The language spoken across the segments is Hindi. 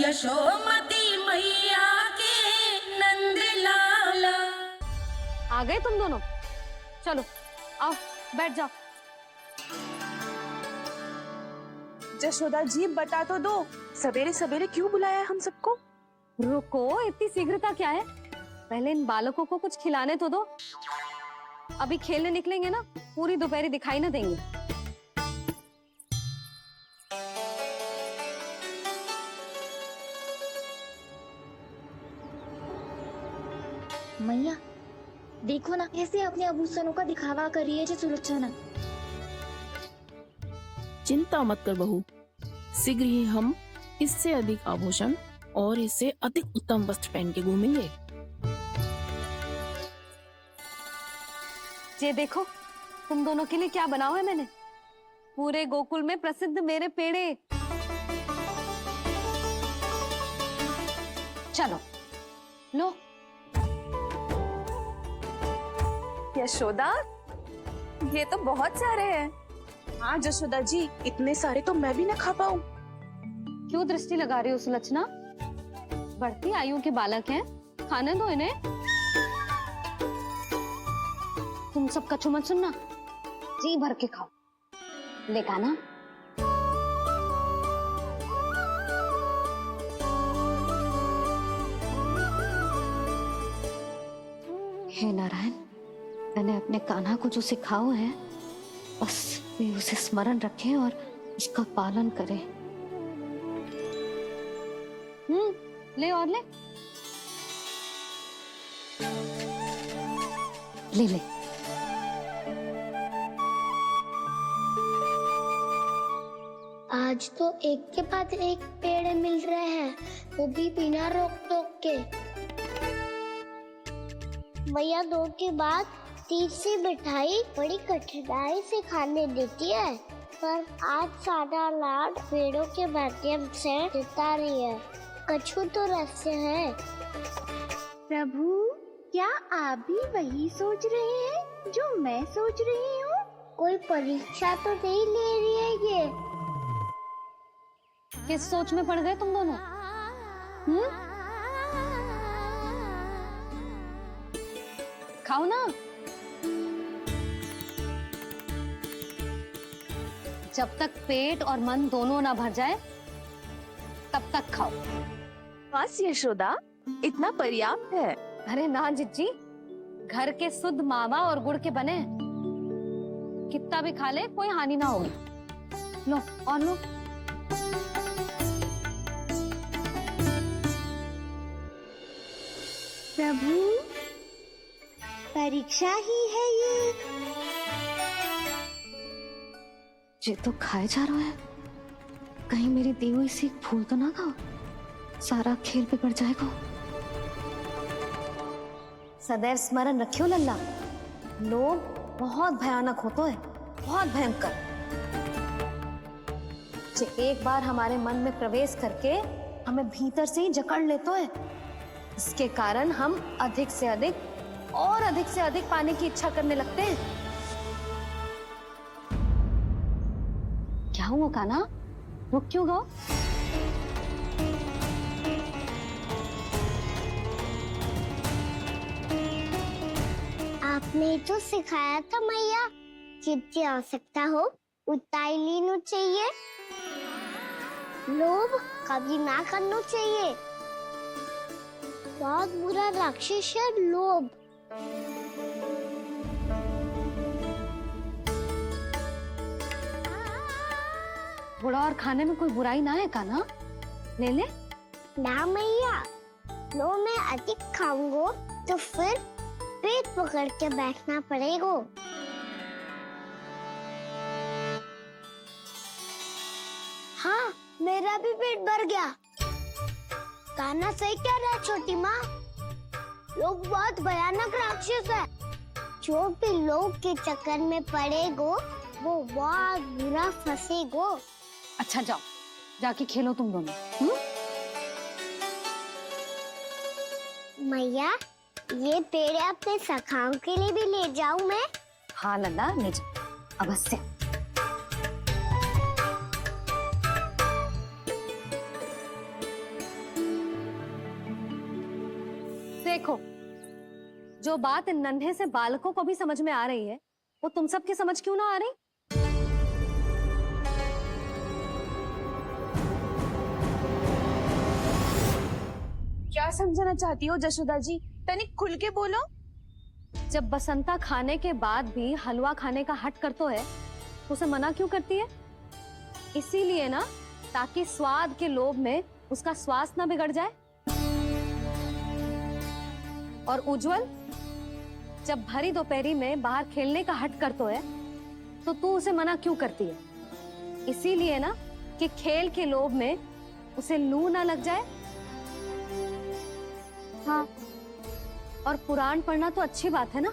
यशोमती मैया के नंद लाला। आ गए तुम दोनों? चलो आओ बैठ जाओ। जशोदा जी बता तो दो, सवेरे सवेरे क्यों बुलाया है हम सबको? रुको, इतनी शीघ्रता क्या है? पहले इन बालकों को कुछ खिलाने तो दो। अभी खेलने निकलेंगे ना, पूरी दोपहर दिखाई ना देंगे। मैया देखो ना कैसे अपने आभूषणों का दिखावा कर रही है जो सुलोचना। चिंता मत कर बहू, शीघ्र ही हम इससे अधिक आभूषण और इससे अधिक उत्तम वस्त्र पहन के घूमेंगे। ये देखो तुम दोनों के लिए क्या बनाओ है मैंने। पूरे गोकुल में प्रसिद्ध मेरे पेड़े। चलो लो। यशोदा ये तो बहुत सारे हैं। हाँ जशोदा जी, इतने सारे तो मैं भी ना खा पाऊँ। क्यों दृष्टि लगा रही हो सुलक्षणा? बढ़ती आयु के बालक हैं, खाने दो इन्हें। तुम सब कछु मत सुनना, जी भर के खाओ। देखा ना? हे नारायण, मैंने अपने कान्हा को जो सिखाओ है बस वे उसे स्मरण रखें और उसका पालन करें। ले और ले ले ले। आज तो एक के बाद एक पेड़ मिल रहे हैं, वो भी बिना रोक टोक के। मैया दो के बाद तीसरी मिठाई बड़ी कठिनाई से खाने देती है, पर आज सादा लाड पेड़ों के माध्यम से जिता रही है। कछु तो रहस्य है। प्रभु, क्या आप भी वही सोच रहे हैं जो मैं सोच रही हूँ? कोई परीक्षा तो नहीं ले रही है ये? किस सोच में पड़ गए तुम दोनों? खाओ ना। जब तक पेट और मन दोनों ना भर जाए तब तक खाओ। बस यशोदा, इतना पर्याप्त है। अरे ना जिज्जी, घर के शुद्ध मावा और गुड़ के बने, कितना भी खा ले कोई हानि ना होगी। लो और लो। प्रभु, परीक्षा ही है ये तो खाए जा रहा है। कहीं मेरी दी हुई सीख फूल तो ना खाओ, सारा खेल बिगड़ जाएगा। सदैव स्मरण रखियो लल्ला, लोग बहुत भयानक होते हैं, बहुत भयंकर। जो एक बार हमारे मन में प्रवेश करके हमें भीतर से ही जकड़ लेते हैं, इसके कारण हम अधिक से अधिक और अधिक से अधिक पाने की इच्छा करने लगते हैं। क्या हुआ कान्हा, रुक क्यों गए? आपने तो सिखाया था मैया, जितनी आवश्यकता हो उतना ही लेना चाहिए, लोभ कभी ना करना चाहिए। बहुत बुरा राक्षस है लोभ। बुरा और खाने में कोई बुराई ना है कान्हा, ले ले। ना मैया, लो मैं अधिक खाऊंगा तो फिर पेट पकड़ के बैठना पड़ेगा। हाँ, मेरा भी पेट भर गया। कान्हा सही कह रहा है छोटी माँ, लोग बहुत भयानक राक्षस है। जो भी लोग के चक्कर में पड़ेगो वो बहुत बुरा फंसेगो। अच्छा जाओ, जाके खेलो तुम दोनों। मैया, ये पेड़ अपने सखाओं के लिए भी ले जाऊं मैं? हाँ लल्ला, ले जाओ अवश्य। देखो, जो बात इन नन्हे से बालकों को भी समझ में आ रही है, वो तुम सबकी समझ क्यों ना आ रही? क्या समझाना चाहती हो जशोदा जी? तनिक खुल के बोलो। जब बसंता खाने के बाद भी हलवा खाने का हट करतो है, तो उसे मना क्यों करती है? इसीलिए ना, ताकि स्वाद के लोभ में उसका स्वास्थ्य ना बिगड़ जाए। और उज्जवल, जब भरी दोपहरी में बाहर खेलने का हट करतो है, तो तू उसे मना क्यों करती है? इसीलिए ना, कि खेल के लोभ में उसे लू ना लग जाए। हाँ, और पुराण पढ़ना तो अच्छी बात है ना?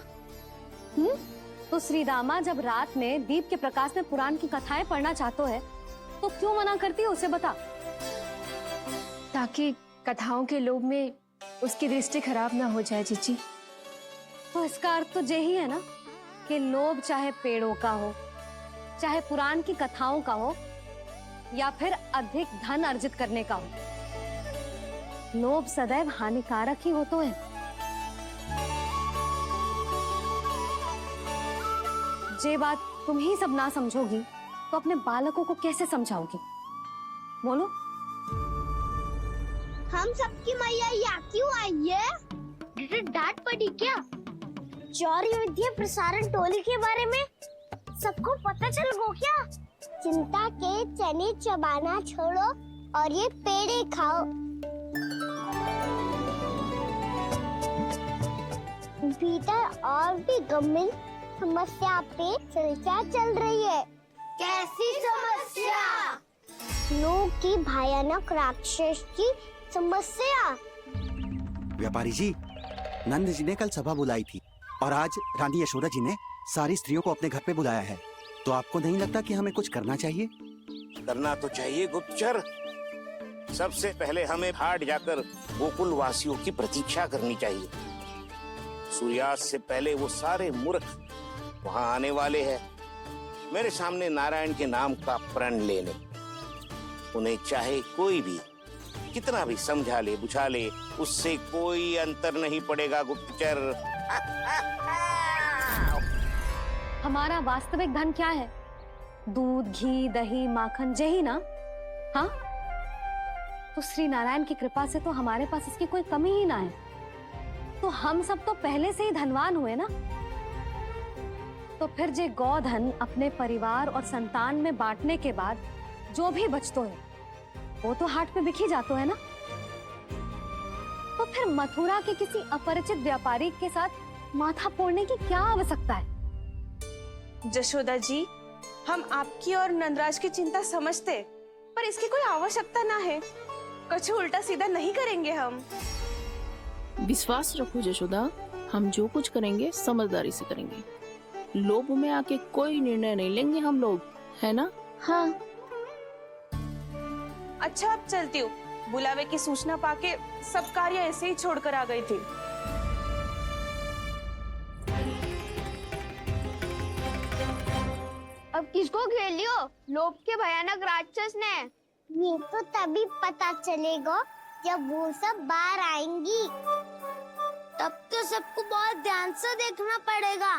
तो श्री रामा जब रात में दीप के प्रकाश में पुराण की कथाएं पढ़ना चाहते है, तो क्यों मना करती है? उसे बता। ताकि कथाओं के लोभ में उसकी दृष्टि खराब ना हो जाए जीजी। तो इसका अर्थ तो यही है ना, कि लोभ चाहे पेड़ों का हो, चाहे पुराण की कथाओं का हो, या फिर अधिक धन अर्जित करने का हो, लोभ सदैव हानिकारक ही होता है। जे बात तुम ही सब ना समझोगी, तो अपने बालकों को कैसे समझाओगी? बोलो। हम सबकी मैया यहाँ क्यों आई है? डांट पड़ी क्या? चौरी विद्या प्रसारण टोली के बारे में सबको पता चल गो क्या? चिंता के चने चबाना छोड़ो और ये पेड़े खाओ। भीतर और भी गंभीर समस्या पे चर्चा चल रही है। कैसी समस्या? लोग की भयानक राक्षस की समस्या। व्यापारी जी, नंद जी ने कल सभा बुलाई थी और आज रानी यशोदा जी ने सारी स्त्रियों को अपने घर पे बुलाया है। तो आपको नहीं लगता कि हमें कुछ करना चाहिए? करना तो चाहिए गुप्तचर। सबसे पहले हमें हाट जाकर गोकुल वासियों की प्रतीक्षा करनी चाहिए। सूर्यास्त से पहले वो सारे मूर्ख वहाँ आने वाले हैं, मेरे सामने नारायण के नाम का प्रण लेने। उन्हें चाहे कोई भी कितना भी समझा ले बुझा ले, उससे कोई अंतर नहीं पड़ेगा गुप्तचर। हमारा वास्तविक धन क्या है? दूध, घी, दही, माखन, यही ना? हाँ, तो श्री नारायण की कृपा से तो हमारे पास इसकी कोई कमी ही ना है। तो हम सब तो पहले से ही धनवान हुए ना। तो फिर जे गोधन अपने परिवार और संतान में बांटने के बाद जो भी बचतो है, वो तो हाट पे बिखी जातो है ना। तो फिर मथुरा के किसी अपरिचित व्यापारी के साथ माथा फोड़ने की क्या आवश्यकता है? जशोदा जी, हम आपकी और नंदराज की चिंता समझते, पर इसकी कोई आवश्यकता ना है। कुछ उल्टा सीधा नहीं करेंगे हम। विश्वास रखो जशोदा, हम जो कुछ करेंगे समझदारी से करेंगे। लोभ में आके कोई निर्णय नहीं लेंगे हम लोग, है ना? हाँ। अच्छा, अब चलती हूँ। बुलावे की सूचना पाके सब कार्य ऐसे ही छोड़कर आ गई थी। अब किसको घेर लियो? लोभ के भयानक राक्षस ने। ये तो तभी पता चलेगा जब वो सब बाहर आएंगी। तब तो सबको बहुत ध्यान से देखना पड़ेगा।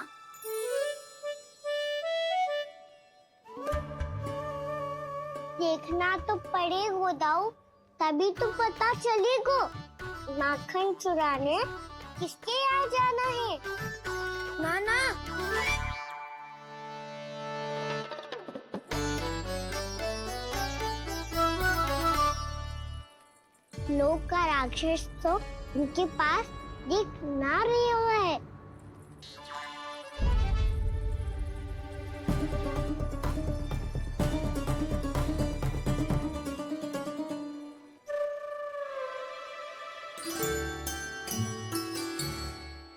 देखना तो पड़ेगा दाऊ, तभी तो पता चलेगा माखन चुराने किसके यहाँ जाना है। नाना, लोग का राक्षस तो उनके पास दिख ना रहे हुआ है।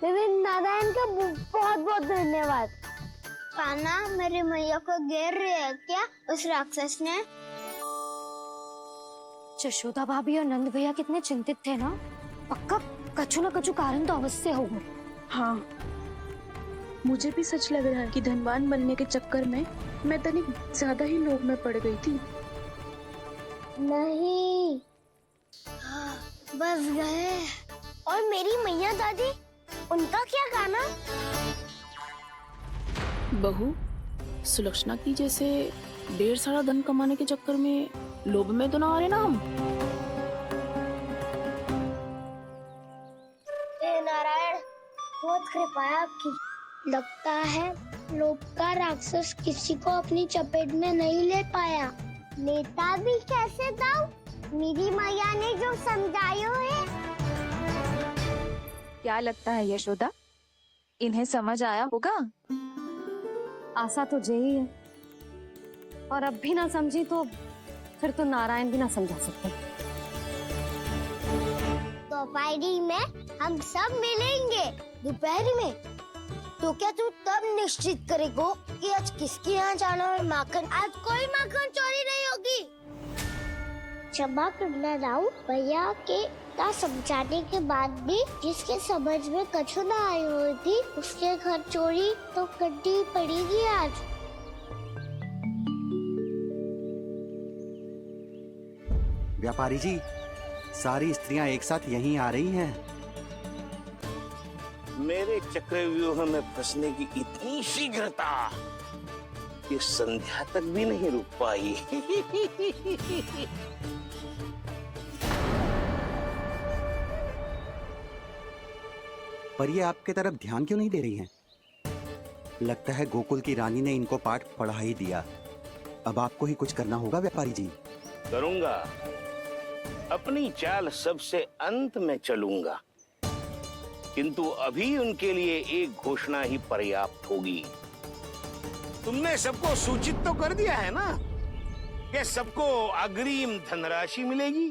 विभिन्न नारायण का बहुत बहुत धन्यवाद। कान्हा, मेरे मैया को घेर रहे है क्या उस राक्षस ने? यशोदा भाभी और नंद भैया कितने चिंतित थे ना। पक्का कछु न कछु कारण तो अवश्य होगा। हाँ, मुझे भी सच लग रहा है कि धनवान बनने के चक्कर में मैं तनिक ज्यादा ही लोभ में पड़ गई थी। नहीं, बस गए। और मेरी मैया दादी, उनका क्या गाना? बहू, सुलक्षणा की जैसे ढेर सारा धन कमाने के चक्कर में लोभ में तो ना आ रहे ना हम। हे नारायण, बहुत कृपा है आपकी। लगता है लोभ का राक्षस किसी को अपनी चपेट में नहीं ले पाया। लेता भी कैसे दाऊ? मेरी मैया ने जो समझायो है। क्या लगता है यशोदा, इन्हें समझ आया होगा? आशा तो यही है, और अब भी ना समझी तो फिर तो नारायण भी ना समझा सकते। दोपहरी में हम सब मिलेंगे। दोपहरी में? तो क्या तू तब निश्चित करेगो कि आज किसके यहाँ जाना है माखन? आज कोई माखन चोरी नहीं होगी। क्षमा करना राऊ, भैया के का समझाने के बाद भी जिसके समझ में कछु ना आई होती, उसके घर चोरी तो करनी पड़ेगी आज। व्यापारी जी, सारी स्त्रियां एक साथ यहीं आ रही हैं। मेरे चक्रव्यूह में फंसने की इतनी शीघ्रता कि संध्या तक भी नहीं रुक पाई। पर ये आपके तरफ ध्यान क्यों नहीं दे रही हैं? लगता है गोकुल की रानी ने इनको पाठ पढ़ा ही दिया। अब आपको ही कुछ करना होगा व्यापारी जी। करूंगा, अपनी चाल सबसे अंत में चलूंगा, किंतु अभी उनके लिए एक घोषणा ही पर्याप्त होगी। तुमने सबको सूचित तो कर दिया है ना कि सबको अग्रिम धनराशि मिलेगी,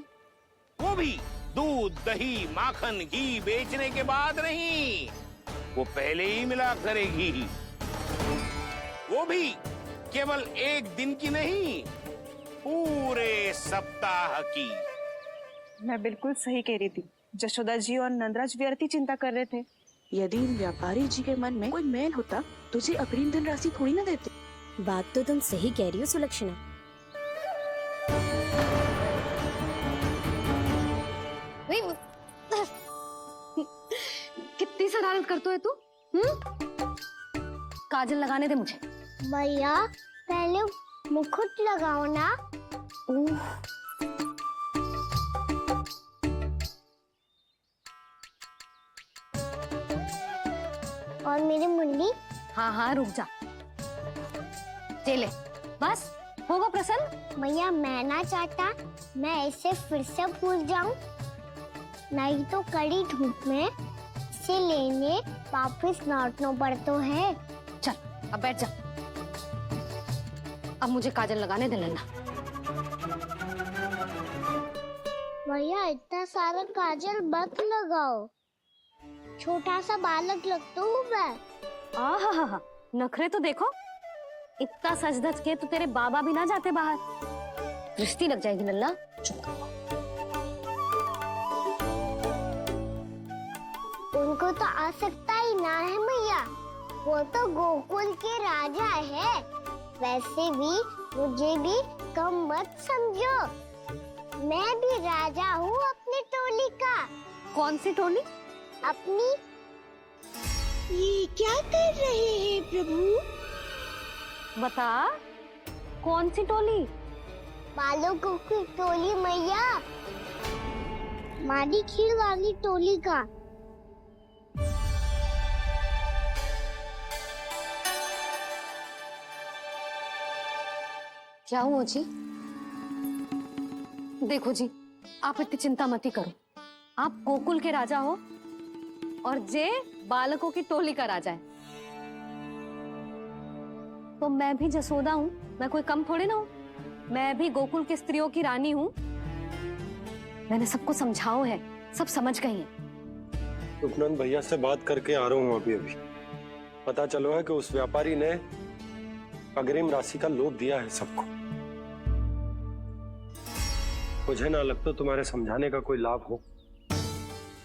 वो भी दूध, दही, माखन, घी बेचने के बाद नहीं, वो पहले ही मिला करेगी। वो भी केवल एक दिन की नहीं, पूरे सप्ताह की। मैं बिल्कुल सही कह रही थी। जशोदा जी और नंदराज व्यर्थ ही चिंता कर रहे थे। यदि इन व्यापारी जी के मन में कोई मैल होता तो जी अग्रिम धन राशि थोड़ी ना देते। बात तो तुम सही कह रही हो सुलक्षणा। कितनी शरारत करते है तू? काजल लगाने दे मुझे। भैया पहले मुकुट लगाओ ना। और मेरी मुन्नी? हाँ हाँ रुक जा, चले बस होगा प्रसन्न। भैया मैं ना चाहता मैं इसे फिर से भूल जाऊं, नहीं तो कड़ी धूप में इसे लेने वापस लौटना पड़ता है। चल अब बैठ जा, अब मुझे काजल लगाने दे लेना। भैया इतना सारा काजल मत लगाओ, छोटा सा बालक लगता हूँ मैं। आहा, नखरे तो देखो, इतना सज धज के तो तेरे बाबा भी ना जाते बाहर, दृष्टि लग जाएगी नल्ला। उनको तो आ सकता ही ना है भैया, वो तो गोकुल के राजा है। वैसे भी मुझे भी कम मत समझो, मैं भी राजा हूँ अपनी टोली का। कौन सी टोली? अपनी। ये क्या कर रहे हैं प्रभु? बता, कौन सी टोली? बालकों की टोली मैया, मारी खीर वाली टोली का। क्या हुआ जी? देखो जी, आप इतनी चिंता मत करो, आप गोकुल के राजा हो और जे बालकों की टोली का राजा है, तो मैं भी जसोदा हूँ, मैं कोई कम थोड़ी ना हूँ, मैं भी गोकुल की स्त्रियों की रानी हूँ। मैंने सबको समझाओ है, सब समझ गई हैं। उपनंद भैया से बात करके आ रहा हूँ अभी। पता चलो है कि उस व्यापारी ने अग्रिम राशि का लोभ दिया है सबको। मुझे ना लगता तुम्हारे समझाने का कोई लाभ हो।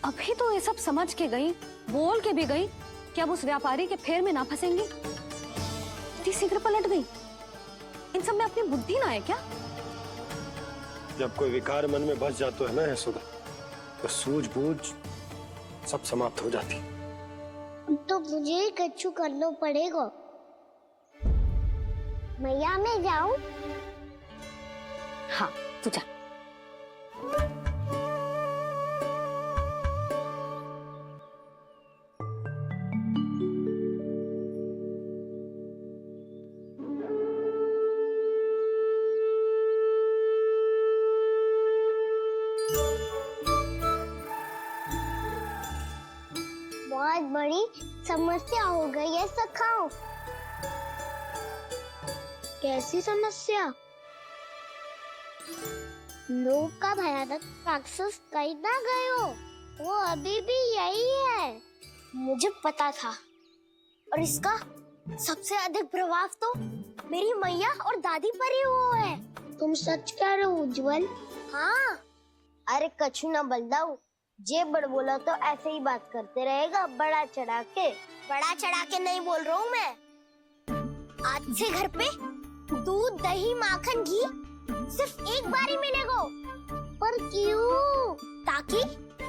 अभी तो ये सब समझ के गई, बोल के भी गई कि अब उस व्यापारी के फेर में ना फंसेंगी। इतनी शीघ्र पलट गई, इन सब में अपनी बुद्धि ना है क्या? जब कोई विकार मन में बस जाता है ना यशोदा, तो सूझबूझ सब समाप्त हो जाती। तो मुझे ही कच्चू करना पड़ेगा। मैया मैं जाऊं? हाँ तू जा। बहुत बड़ी समस्या हो गई है सखाओ। कैसी समस्या? लोभ का भयानक राक्षस कहीं ना गए हो, वो अभी भी यही है। मुझे पता था, और इसका सबसे अधिक प्रभाव तो मेरी मैया और दादी पर ही हुआ है। तुम सच कह रहे हो उज्जवल? हाँ। अरे कछु ना बलदाऊ, जे बड़ बोला तो ऐसे ही बात करते रहेगा बड़ा चढ़ा के। बड़ा चढ़ा के नहीं बोल रहा हूँ मैं। आज से घर पे दूध दही माखन घी सिर्फ एक बार ही मिलेगा। पर क्यों? ताकि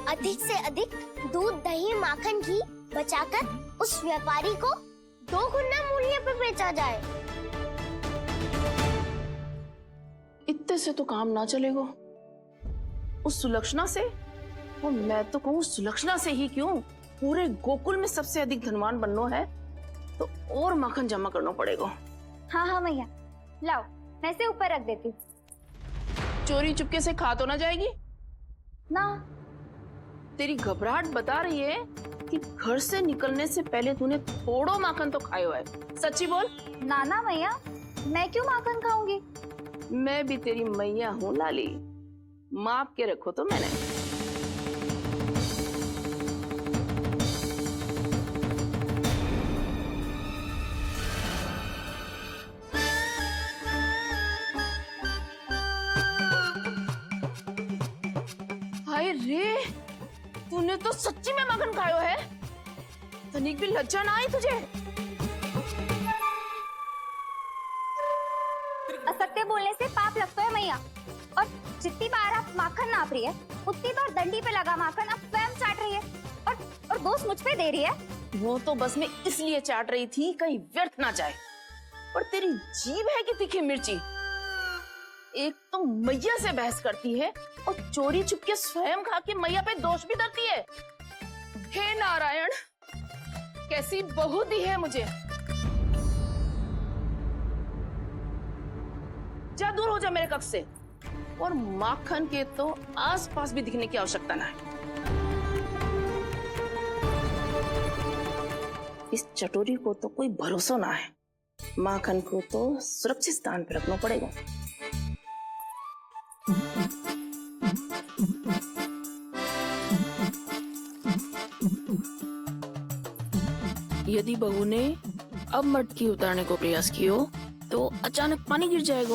अधिक से अधिक दूध दही माखन घी बचाकर उस व्यापारी को 2 गुना मूल्य पे बेचा जाए। इतने से तो काम ना चलेगा। उस सुलक्षणा से, और मैं तो कहूँ सुलक्षणा से ही क्यों, पूरे गोकुल में सबसे अधिक धनवान बनना है तो और माखन जमा करना पड़ेगा। हाँ हाँ मैया, लाओ मैं इसे ऊपर रख देती हूँ। चोरी चुपके से खा तो ना जाएगी ना? तेरी घबराहट बता रही है कि घर से निकलने से पहले तूने थोड़ा माखन तो खाया है। सच्ची बोल। ना ना मैया, मैं क्यों माखन खाऊंगी? मैं भी तेरी मैया हूँ लाली, माप के रखो तो मैंने। हाय रे, तूने तो सच्ची में माखन खायो है। तनिक भी लज्जा ना आई तुझे? असत्य बोलने से पाप लगता है मैया, और जितनी बार आप माखन नाप रही है उतनी बार डंडी पे लगा माखन आप स्वयं चाट रही है, और दोष मुझ पे दे रही है। वो तो बस मैं इसलिए चाट रही थी कहीं व्यर्थ ना जाए। पर तेरी जीभ है कि तीखी मिर्ची। एक तो मैया से बहस करती है और चोरी चुपके स्वयं खा के मैया पे दोष भी धरती है। हे नारायण, कैसी बहू दी है मुझे। जा दूर हो जा मेरे कक्ष से, और माखन के तो आसपास भी दिखने की आवश्यकता ना है। इस चटोरी को तो कोई भरोसा ना है। माखन को तो सुरक्षित स्थान पर रखना पड़ेगा। यदि बहू ने अब मटकी उतारने को प्रयास किया तो अचानक पानी गिर जाएगा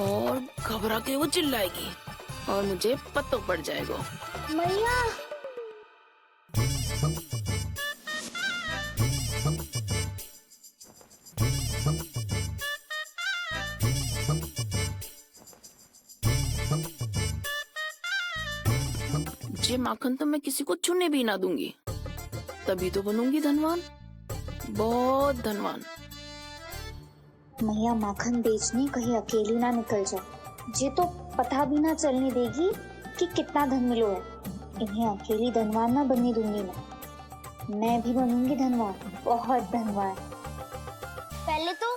और घबरा के वो चिल्लाएगी और मुझे पत्तों पड़ जाएगा। मैया, ये माखन तो मैं किसी को छूने भी ना दूंगी, तभी तो बनूंगी धनवान, बहुत धनवान। मैया माखन बेचने कहीं अकेली ना निकल जाए। ये तो पता भी ना चलने देगी कि कितना धन मिलो है। इन्हें अकेली धनवान ना बनने दूंगी मैं भी बनूंगी धनवान, बहुत धनवान। पहले तो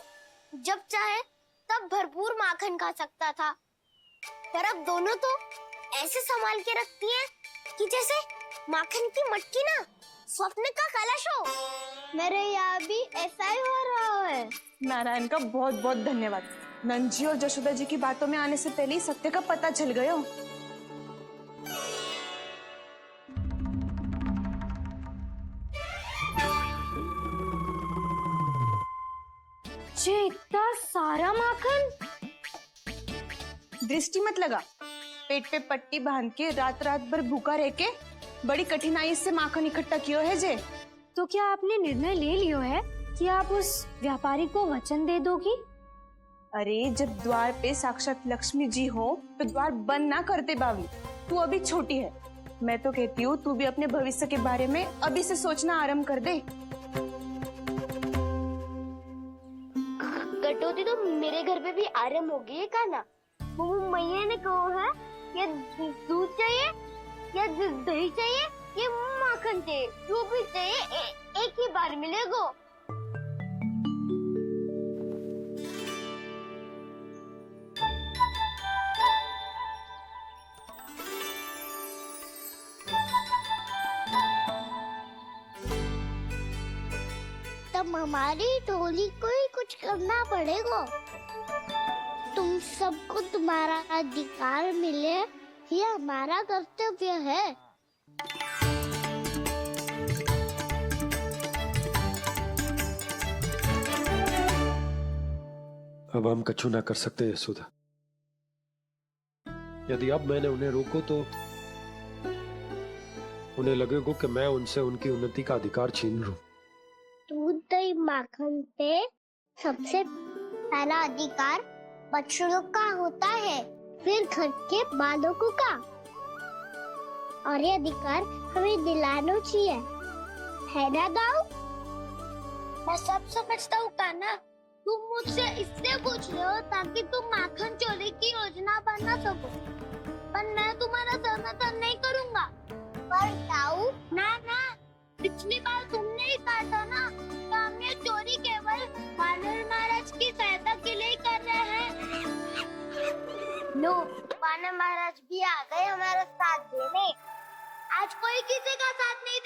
जब चाहे तब भरपूर माखन खा सकता था, पर अब दोनों तो ऐसे संभाल के रखती हैं कि जैसे माखन की मटकी ना स्वप्न का कलश हो। मेरे यहाँ भी ऐसा ही हो रहा है। नारायण का बहुत बहुत धन्यवाद। नंद जी और जशोदा जी की बातों में आने से पहले ही सत्य का पता चल गया। ये इतना सारा माखन? दृष्टि मत लगा, पेट पे पट्टी बांध के रात रात भर भूखा रह के बड़ी कठिनाई से माखन इकट्ठा किया है जे। तो क्या आपने निर्णय ले लियो है कि आप उस व्यापारी को वचन दे दोगी? अरे जब द्वार पे साक्षात लक्ष्मी जी हो तो द्वार बंद ना करते बावली। तू अभी छोटी है, मैं तो कहती हूँ तू भी अपने भविष्य के बारे में अभी से सोचना आरंभ कर दे। कटौती तो मेरे घर पे भी आरंभ हो गई है काना। वो मैया ने कहा है या दूध चाहिए या दही चाहिए या माखन चाहिए, जो भी चाहिए एक ही बार मिलेगा। तब हमारी टोली को ही कुछ करना पड़ेगा। तुम सबको तुम्हारा अधिकार मिले, ये हमारा कर्तव्य है। अब हम कछु ना कर सकते यशोदा। यदि अब मैंने उन्हें रोको तो उन्हें लगेगा कि मैं उनसे उनकी उन्नति का अधिकार छीन लूं। दूध दही माखन पे सबसे पहला अधिकार बच्चों का होता है, फिर घर के बालकों का, और ये अधिकार हमें दिलाना चाहिए, है ना दाऊ? मैं सब समझता हूँ कान्हा, तुम मुझसे इसलिए पूछ रहे हो ताकि तुम माखन चोरी की योजना बना सको, पर मैं तुम्हारा समर्थन नहीं करूँगा। पर दाऊ ना, पिछली बार तुमने ही कहा था ना कि हम ये चोरी केवल वानर महाराज की सहायता के लिए कर रहे हैं। लो, वानर महाराज भी आ गए हमारा साथ देने। आज कोई किसी का साथ नहीं